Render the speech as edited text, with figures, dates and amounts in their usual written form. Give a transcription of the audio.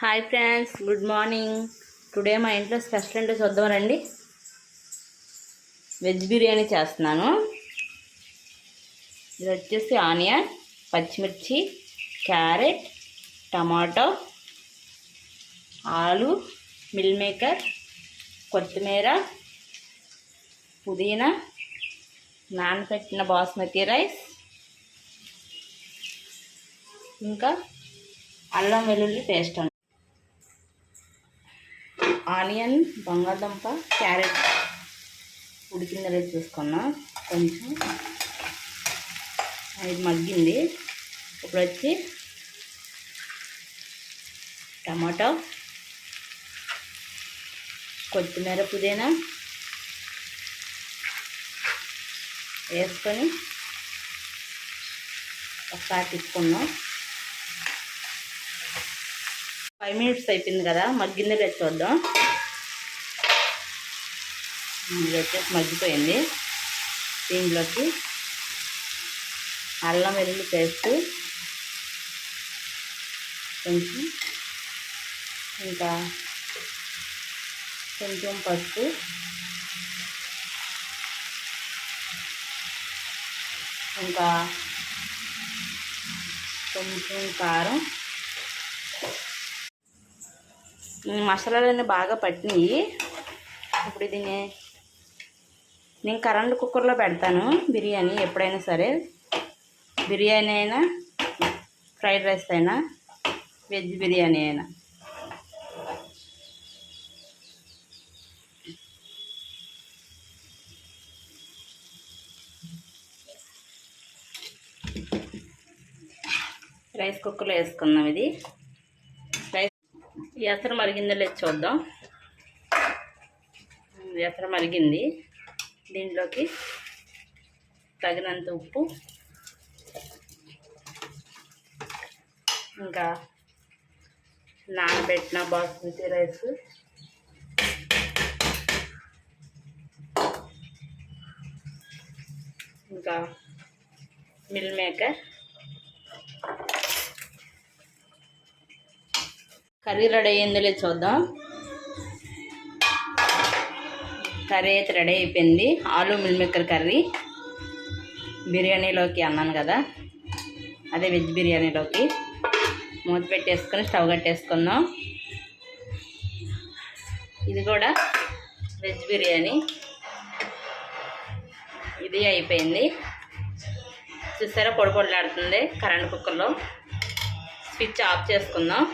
Hi friends, good morning. Today మా ఇంట్లో special అంటే చూద్దాం రండి. వెజ్ బిర్యానీ చేస్తున్నాను. ఇది వచ్చేసి ఆనియన్, పచ్చిమిర్చి, క్యారెట్, టమాటో, ఆలు, మిల్ మేకర్, కొత్తిమీర, పుదీనా, నానబెట్టిన బాస్మతి రైస్, ఇంకా అల్లం వెల్లుల్లి పేస్ట్. ఆనియన్, బంగాళదుంప, క్యారెట్ ఉడికిందో లేదో చూసుకున్నా. కొంచెం ఇది మగ్గింది. ఇప్పుడు వచ్చి టమాటో, కొత్తిమీర, పుదీనా వేసుకొని ఒకసారి తిప్పుకున్నాం. 5 minutes అయిపోయింది కదా, మగ్గిందో లేదో చూద్దాం. ఇది వచ్చేసి మగ్గిపోయింది. దీంట్లోకి అల్లం వెల్లుల్లి పేస్ట్ కొంచెం, ఇంకా కొంచెం పసుపు, ఇంకా కొంచెం కారం. మసాలాలన్నీ బాగా పట్టినాయి. ఇప్పుడు దీన్ని నేను కరెంట్ కుక్కర్లో పెడతాను. బిర్యానీ ఎప్పుడైనా సరే, బిర్యానీ అయినా, ఫ్రైడ్ రైస్ అయినా, వెజ్ బిర్యానీ అయినా. రైస్ కుక్కర్లో వేసుకుందాం. ఇది రైస్ ఎసరు మరిగిందో లేదు చూద్దాం. ఎసరు మరిగింది. దీంట్లోకి తగినంత ఉప్పు, ఇంకా నానబెట్టిన బాస్మతి రైస్, ఇంకా మిల్ మేకర్. కర్రీ రెడీ అయ్యిందో లేదు చూద్దాం. కర్రీ అయితే రెడీ అయిపోయింది. ఆలు మిల్ మేకర్ కర్రీ బిర్యానీలోకి అన్నాను కదా, అదే వెజ్ బిర్యానీలోకి. మూత పెట్టేసుకొని స్టవ్ కట్టేసుకుందాం. ఇది కూడా వెజ్ బిర్యానీ. ఇది అయిపోయింది. చూసారా, పొడి పొడిలాడుతుంది. కరెంట్ కుక్కర్లో స్విచ్ ఆఫ్ చేసుకుందాం.